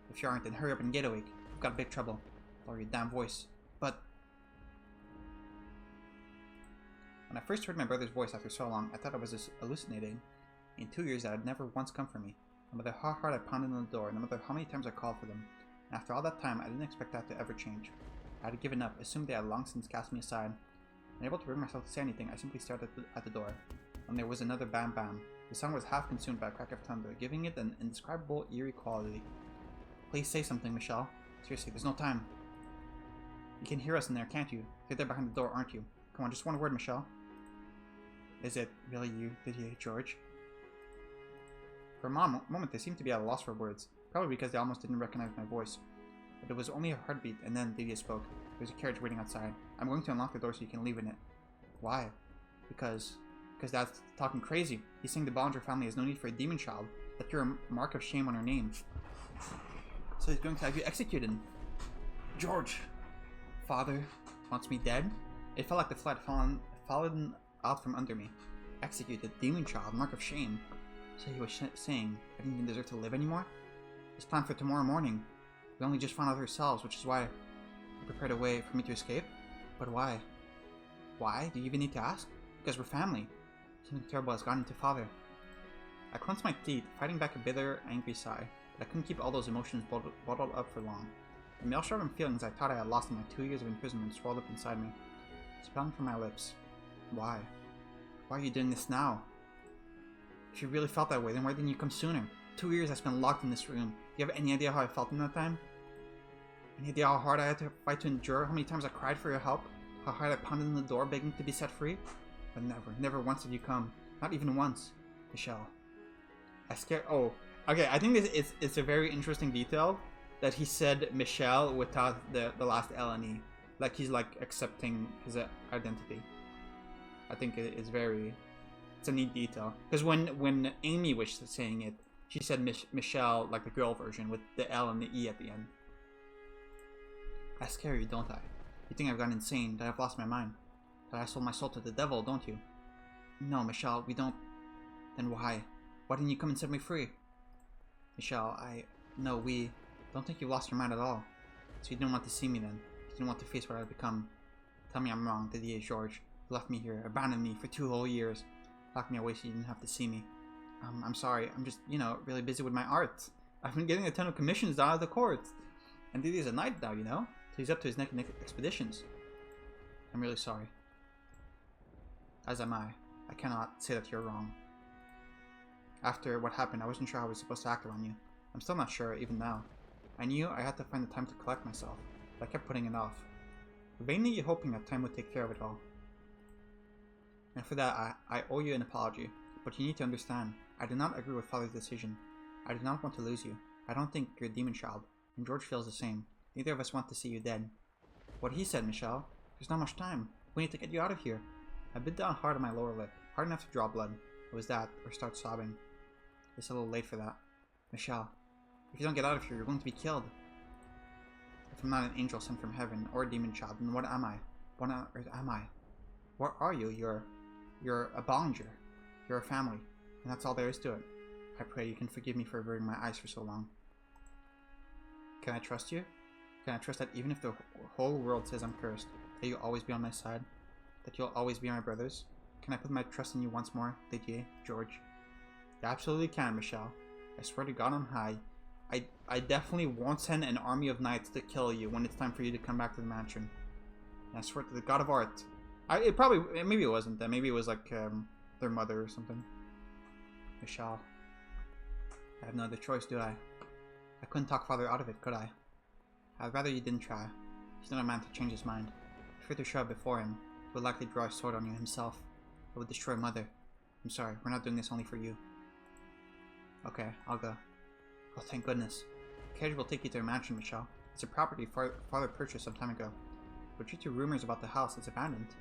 If you aren't, then hurry up and get awake. We've got big trouble. Lower your damn voice. But... When I first heard my brother's voice after so long, I thought I was just hallucinating. In 2 years, that had never once come for me. No matter how hard I pounded on the door, no matter how many times I called for them. And after all that time, I didn't expect that to ever change. I had given up, assumed they had long since cast me aside. Unable to bring myself to say anything, I simply stared at the door. When there was another bam bam. The sound was half consumed by a crack of thunder, giving it an indescribable, eerie quality. Please say something, Michelle. Seriously, there's no time. You can hear us in there, can't you? You're there behind the door, aren't you? Come on, just one word, Michelle. Is it really you, Didier, George? For a moment, they seemed to be at a loss for words, probably because they almost didn't recognize my voice. But it was only a heartbeat, and then Didier spoke. There's a carriage waiting outside. I'm going to unlock the door so you can leave in it. Why? Because Dad's talking crazy. He's saying the Bollinger family has no need for a demon child, that you're a mark of shame on her name. So he's going to have you executed. George! Father wants me dead? It felt like the flood fallen out from under me. Executed, demon child, mark of shame. So he was saying I didn't even deserve to live anymore? It's planned for tomorrow morning. We only just found out ourselves, which is why he prepared a way for me to escape. But why? Why? Do you even need to ask? Because we're family. Something terrible has gotten into Father. I clenched my teeth, fighting back a bitter, angry sigh, but I couldn't keep all those emotions bottled up for long. The maelstrom of feelings I thought I had lost in my 2 years of imprisonment swelled up inside me, spelling from my lips. Why? Why are you doing this now? If you really felt that way, then why didn't you come sooner? 2 years I spent locked in this room. Do you have any idea how I felt in that time? Any idea how hard I had to fight to endure? How many times I cried for your help? How hard I pounded on the door begging to be set free? But never once did you come. Not even once. Michelle. I scared. Oh, okay. I think this it's a very interesting detail that he said Michelle without the last L and E. Like he's like accepting his identity. I think it's a neat detail. Because when Amy was saying it, she said Michelle, like the girl version, with the L and the E at the end. I scare you, don't I? You think I've gone insane, that I've lost my mind, that I sold my soul to the devil, don't you? No, Michelle, we don't. Then why? Why didn't you come and set me free? Michelle, no, we don't think you've lost your mind at all. So you didn't want to see me then. You didn't want to face what I've become. Tell me I'm wrong, Didier George. You left me here, abandoned me for 2 whole years. Locked me away so you didn't have to see me. I'm sorry, I'm just, really busy with my art. I've been getting a ton of commissions down at the court. And Didier's a knight now, so he's up to his neck in expeditions. I'm really sorry. As am I. I cannot say that you're wrong. After what happened, I wasn't sure how I was supposed to act around you. I'm still not sure, even now. I knew I had to find the time to collect myself, but I kept putting it off. Vainly hoping that time would take care of it all. And for that, I owe you an apology. But you need to understand, I do not agree with Father's decision. I do not want to lose you. I don't think you're a demon child, and George feels the same. Neither of us want to see you dead. What he said, Michelle. There's not much time. We need to get you out of here. I bit down hard on my lower lip, hard enough to draw blood. It was that, or start sobbing. It's a little late for that. Michelle, if you don't get out of here, you're going to be killed. If I'm not an angel sent from heaven, or a demon child, then what am I? What on earth am I? What are you? You're a Bollinger. You're a family. And that's all there is to it. I pray you can forgive me for averting my eyes for so long. Can I trust you? Can I trust that even if the whole world says I'm cursed, that you'll always be on my side? That you'll always be my brothers? Can I put my trust in you once more, Didier, George? You absolutely can, Michelle. I swear to God on high, I definitely won't send an army of knights to kill you when it's time for you to come back to the mansion. And I swear to the God of Art. Maybe it wasn't that. Maybe it was like their mother or something. Michelle. I have no other choice, do I? I couldn't talk Father out of it, could I? I'd rather you didn't try. He's not a man to change his mind. If you were to show up before him, he would likely draw a sword on you himself. It would destroy Mother. I'm sorry, we're not doing this only for you. Okay, I'll go. Oh, thank goodness. The carriage will take you to your mansion, Michelle. It's a property Father purchased some time ago. But due to rumors about the house, it's abandoned.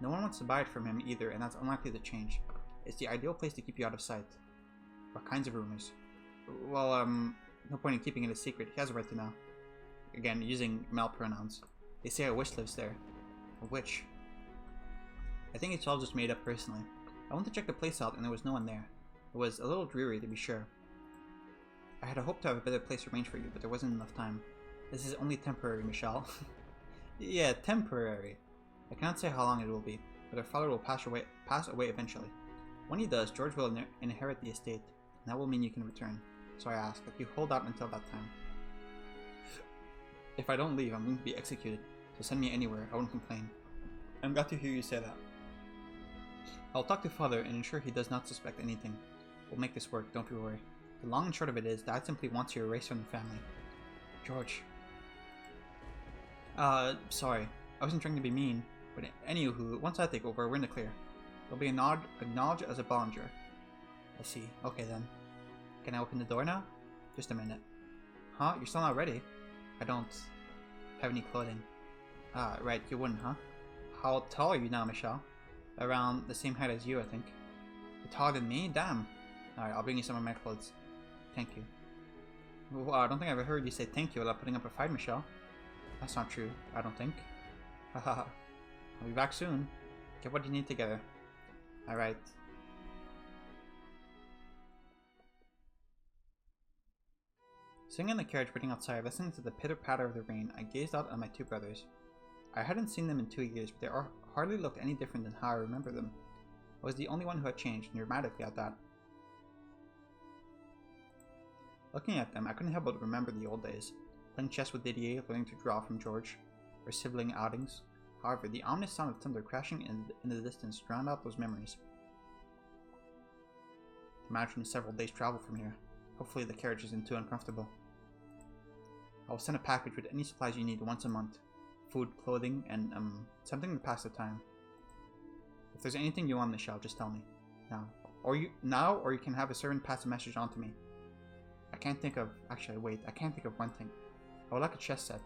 No one wants to buy it from him either, and that's unlikely to change. It's the ideal place to keep you out of sight. What kinds of rumors? Well, no point in keeping it a secret. He has a right to know. Again, using male pronouns. They say a witch lives there. A witch. I think it's all just made up personally. I went to check the place out and there was no one there. It was a little dreary to be sure. I had hoped to have a better place arranged for you, but there wasn't enough time. This is only temporary, Michelle. Yeah, temporary. I cannot say how long it will be, but our father will pass away eventually. When he does, George will inherit the estate, and that will mean you can return. So I ask that you hold out until that time. If I don't leave, I'm going to be executed, so send me anywhere, I won't complain. I'm glad to hear you say that. I'll talk to Father and ensure he does not suspect anything. We'll make this work, don't you worry. The long and short of it is, Dad simply wants you erased from the family. George. Sorry. I wasn't trying to be mean, but anywho, once I take over, we're in the clear. You'll be acknowledged as a Bollinger. I see. Okay then. Can I open the door now? Just a minute. Huh? You're still not ready? I don't have any clothing. Ah, right, you wouldn't, huh? How tall are you now, Michelle? Around the same height as you, I think. You're taller than me? Damn. Alright, I'll bring you some of my clothes. Thank you. Well, I don't think I've ever heard you say thank you without putting up a fight, Michelle. That's not true, I don't think. Haha. I'll be back soon. Get what you need together. Alright. Sitting in the carriage waiting outside, listening to the pitter-patter of the rain, I gazed out at my 2 brothers. I hadn't seen them in 2 years, but they hardly looked any different than how I remember them. I was the only one who had changed, dramatically at that. Looking at them, I couldn't help but remember the old days. Playing chess with Didier, learning to draw from George, or sibling outings. However, the ominous sound of thunder crashing in the distance drowned out those memories. The mansion is several days' travel from here. Hopefully the carriage isn't too uncomfortable. I will send a package with any supplies you need once a month. Food, clothing, and something to pass the time. If there's anything you want, Michelle, just tell me. Or you can have a servant pass a message on to me. I can't think of one thing. I would like a chess set.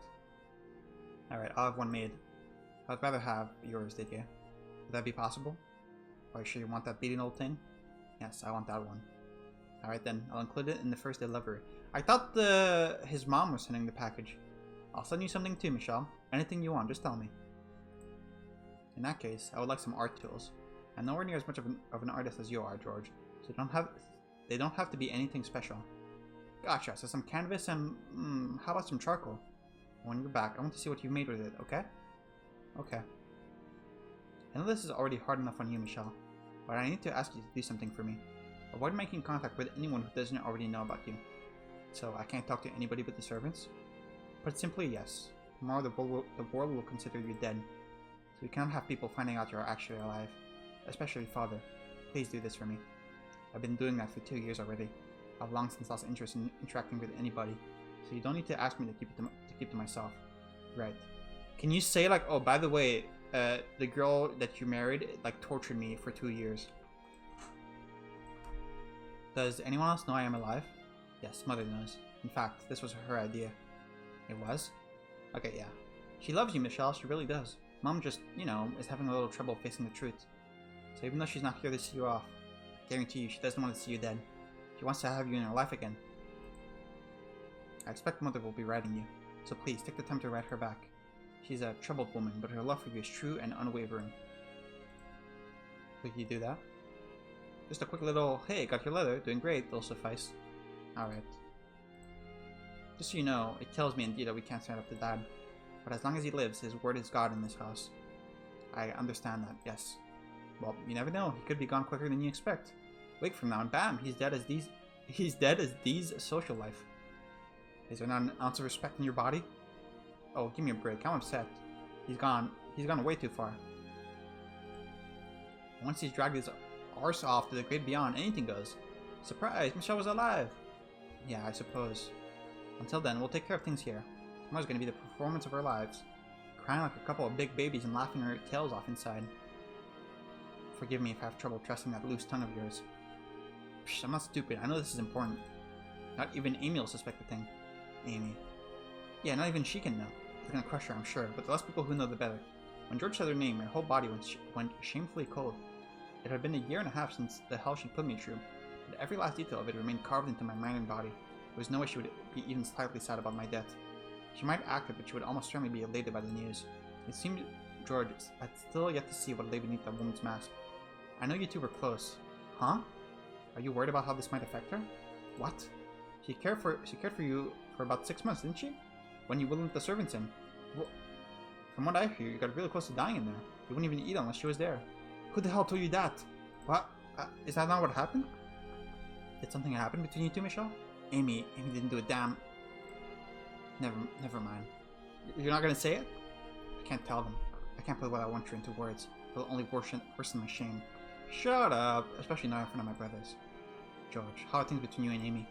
Alright, I'll have one made. I'd rather have yours, did you? Would that be possible? Are you sure you want that beating old thing? Yes, I want that one. Alright then, I'll include it in the first delivery. I thought his mom was sending the package. I'll send you something too, Michelle. Anything you want, just tell me. In that case, I would like some art tools. I'm nowhere near as much of an artist as you are, George, so they don't have to be anything special. Gotcha, so some canvas and how about some charcoal? When you're back, I want to see what you've made with it, okay? Okay. I know this is already hard enough on you, Michelle, but I need to ask you to do something for me. Avoid making contact with anyone who doesn't already know about you. So I can't talk to anybody but the servants? Put simply, yes. Tomorrow the world will consider you dead. So we cannot have people finding out you're actually alive. Especially father. Please do this for me. I've been doing that for 2 years already. I've long since lost interest in interacting with anybody. So you don't need to ask me to keep to myself. Right. Can you say like, oh, by the way, the girl that you married like tortured me for 2 years. Does anyone else know I am alive? Yes, mother knows. In fact, this was her idea. It was? Okay, yeah. She loves you, Michelle, she really does. Mom just, you know, is having a little trouble facing the truth. So even though she's not here to see you off, I guarantee you she doesn't want to see you dead. She wants to have you in her life again. I expect mother will be writing you, so please take the time to write her back. She's a troubled woman, but her love for you is true and unwavering. Will you do that? Just a quick little, hey, got your letter, doing great, will suffice. Alright. Just so you know, it tells me indeed that we can't stand up to Dad. But as long as he lives, his word is God in this house. I understand that, yes. Well, you never know, he could be gone quicker than you expect. A week from now, and bam, he's dead as Dee's social life. Is there not an ounce of respect in your body? Oh, give me a break, I'm upset. He's gone way too far. Once he's dragged his arse off to the great beyond, anything goes. Surprise, Michelle was alive! Yeah, I suppose. Until then, we'll take care of things here. Tomorrow's gonna be the performance of our lives. Crying like a couple of big babies and laughing our tails off inside. Forgive me if I have trouble trusting that loose tongue of yours. Psh, I'm not stupid, I know this is important. Not even Amy will suspect the thing. Amy. Yeah, not even she can know. It's gonna crush her, I'm sure, but the less people who know, the better. When George said her name, her whole body went shamefully cold. It had been 1.5 years since the hell she put me through, but every last detail of it remained carved into my mind and body. There was no way she would be even slightly sad about my death. She might act it, but she would almost certainly be elated by the news. It seemed George had still yet to see what lay beneath that woman's mask. I know you two were close. Huh? Are you worried about how this might affect her? What? She cared for you for about 6 months, didn't she? When you wouldn't let the servants in. Well, from what I hear, you got really close to dying in there. You wouldn't even eat unless she was there. Who the hell told you that? What? Is that not what happened? Did something happen between you two, Michelle? Amy didn't do a damn... Never mind. You're not gonna say it? I can't tell them. I can't put what I want you into words. It'll only worsen my shame. Shut up! Especially not in front of my brothers. George, how are things between you and Amy?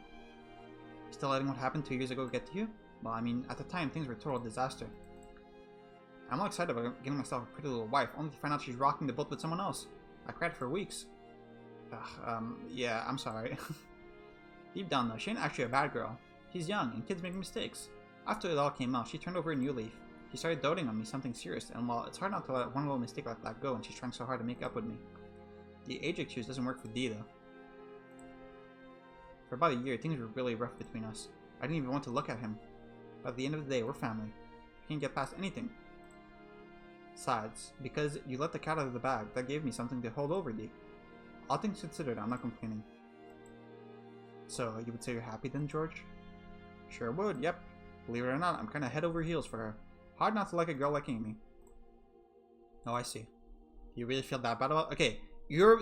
Still letting what happened 2 years ago get to you? Well, I mean, at the time, things were a total disaster. I'm all excited about getting myself a pretty little wife, only to find out she's rocking the boat with someone else. I cried for weeks. Yeah, I'm sorry. Deep down though, she ain't actually a bad girl. She's young, and kids make mistakes. After it all came out, she turned over a new leaf. She started doting on me something serious, and while it's hard not to let one little mistake like that go, and she's trying so hard to make up with me. The age excuse doesn't work for Dee though. For about 1 year, things were really rough between us. I didn't even want to look at him. But at the end of the day, we're family. We can't get past anything. Besides, because you let the cat out of the bag, that gave me something to hold over Dee. All things considered, I'm not complaining. So, you would say you're happy then, George? Sure would, yep. Believe it or not, I'm kinda head over heels for her. Hard not to like a girl like Amy. Oh, I see. You really feel that bad about it? Okay, you're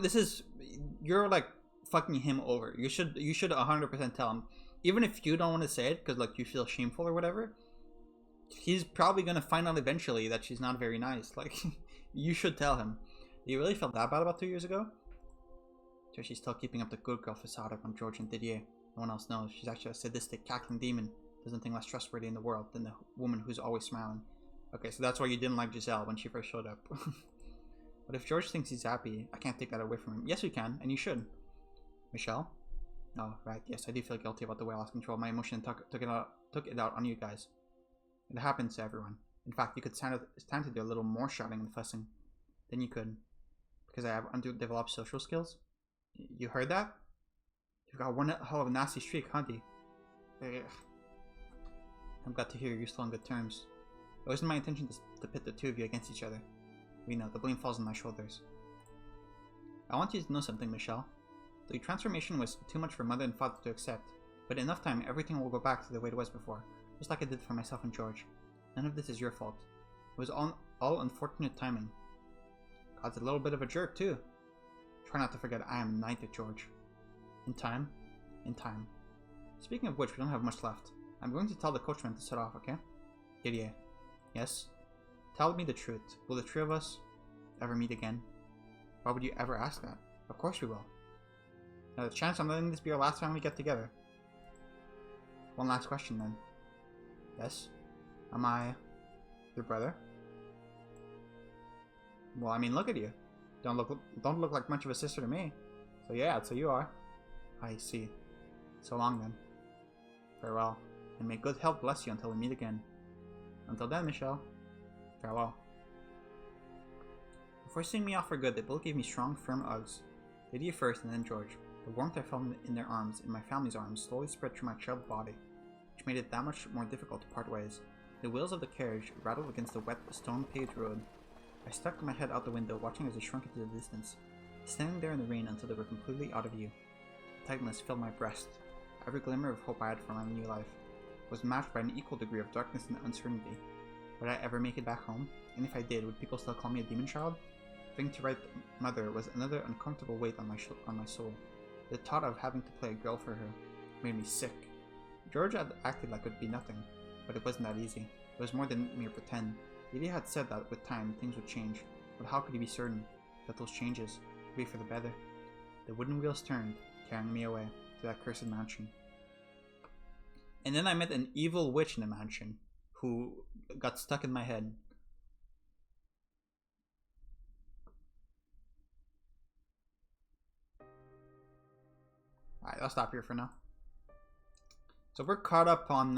like fucking him over. You should 100% tell him. Even if you don't want to say it, because like you feel shameful or whatever, he's probably gonna find out eventually that she's not very nice. Like, you should tell him. You really felt that bad about 2 years ago? So she's still keeping up the good girl facade on George and Didier. No one else knows. She's actually a sadistic, cackling demon. There's nothing less trustworthy in the world than the woman who's always smiling. Okay, so that's why you didn't like Giselle when she first showed up. But if George thinks he's happy, I can't take that away from him. Yes, we can, and you should. Michelle? Oh, right, yes, I do feel guilty about the way I lost control of my emotion and took it out on you guys. It happens to everyone. In fact, you could stand to do a little more shouting and fussing than you could. Because I have underdeveloped social skills. You heard that? You've got one hell of a nasty streak, huh, Dee? I'm glad to hear you're still on good terms. It wasn't my intention to pit the two of you against each other. We know, the blame falls on my shoulders. I want you to know something, Michelle. The transformation was too much for Mother and Father to accept, but enough time everything will go back to the way it was before, just like it did for myself and George. None of this is your fault. It was all unfortunate timing. God's a little bit of a jerk, too. Try not to forget I am knighted, George. In time. In time. Speaking of which, we don't have much left. I'm going to tell the coachman to set off, okay? Didier. Yes? Tell me the truth. Will the three of us ever meet again? Why would you ever ask that? Of course we will. Now, the chance I'm letting this be our last time we get together. One last question, then. Yes? Am I your brother? Well, I mean, look at you. Don't look like much of a sister to me. So yeah, so you are. I see. So long, then. Farewell. And may good health bless you until we meet again. Until then, Michelle. Farewell. Before seeing me off for good, they both gave me strong, firm hugs. Lydia first and then George. The warmth I felt in their arms, in my family's arms, slowly spread through my chilled body, which made it that much more difficult to part ways. The wheels of the carriage rattled against the wet, stone-paved road. I stuck my head out the window, watching as they shrunk into the distance, standing there in the rain until they were completely out of view. Tightness filled my breast. Every glimmer of hope I had for my new life was matched by an equal degree of darkness and uncertainty. Would I ever make it back home? And if I did, would people still call me a demon child? Having to write Mother was another uncomfortable weight on my soul. The thought of having to play a girl for her made me sick. George had acted like it would be nothing, but it wasn't that easy. It was more than mere pretend. Lydia had said that with time things would change, but how could he be certain that those changes would be for the better? The wooden wheels turned, carrying me away to that cursed mansion. And then I met an evil witch in the mansion who got stuck in my head. Alright, I'll stop here for now. So we're caught up on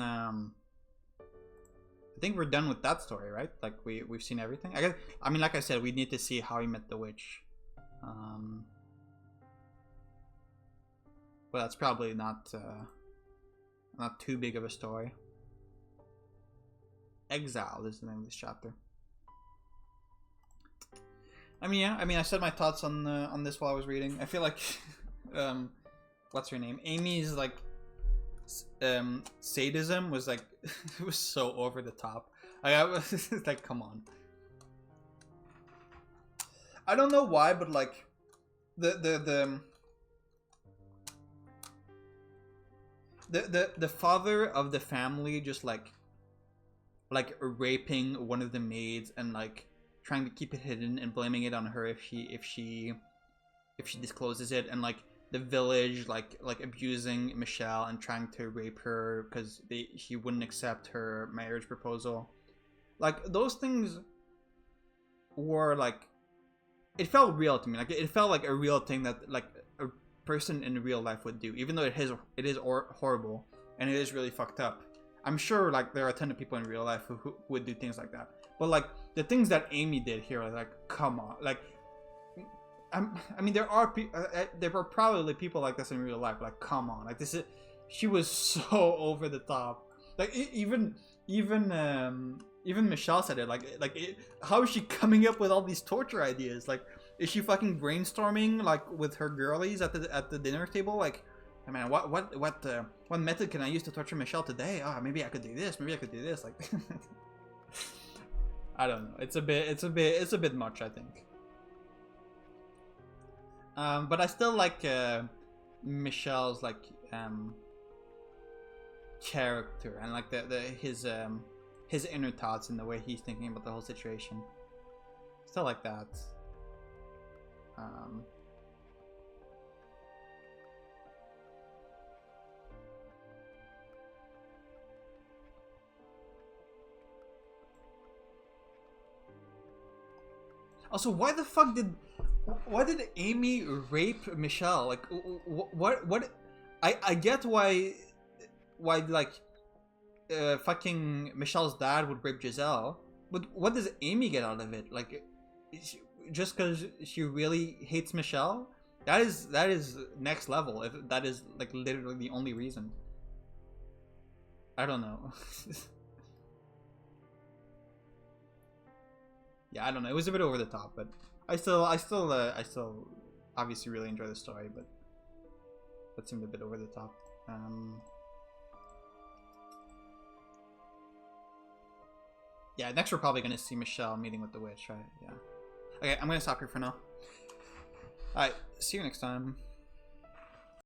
I think we're done with that story, right? Like we've seen everything. I mean, like I said, we need to see how he met the witch. But that's probably not too big of a story. Exile is the name of this chapter. I mean, yeah. I mean, I said my thoughts on this while I was reading. I feel like, what's her name? Amy's like, sadism was like, it was so over the top. I was like, come on. I don't know why, but like, the father of the family just like raping one of the maids and like trying to keep it hidden and blaming it on her if she discloses it, and like the village like abusing Michelle and trying to rape her because he wouldn't accept her marriage proposal. Like those things were like, it felt real to me. Like it felt like a real thing that like a person in real life would do, even though it is horrible and it is really fucked up. I'm sure like there are a ton of people in real life who would do things like that, but like the things that Amy did here are like, come on. Like I mean there were probably people like this in real life, like come on. Like this is, she was so over the top. Like even Michelle said it, how is she coming up with all these torture ideas? Like, is she fucking brainstorming like with her girlies at the dinner table? Like, I mean, what method can I use to torture Michelle today? Ah, maybe I could do this. Maybe I could do this. Like, I don't know. It's a bit much, I think. But I still like Michelle's like character and like his inner thoughts and the way he's thinking about the whole situation. Still like that. Also, why did Amy rape Michelle? Like, what? I get why like fucking Michelle's dad would rape Giselle, but what does Amy get out of it? Like, just because she really hates Michelle? That is next level. If that is like literally the only reason. I don't know. Yeah, I don't know. It was a bit over the top, but I still obviously really enjoy the story, but that seemed a bit over the top. Yeah, next we're probably gonna see Michelle meeting with the witch, right? Yeah. Okay, I'm gonna stop here for now. Alright, see you next time.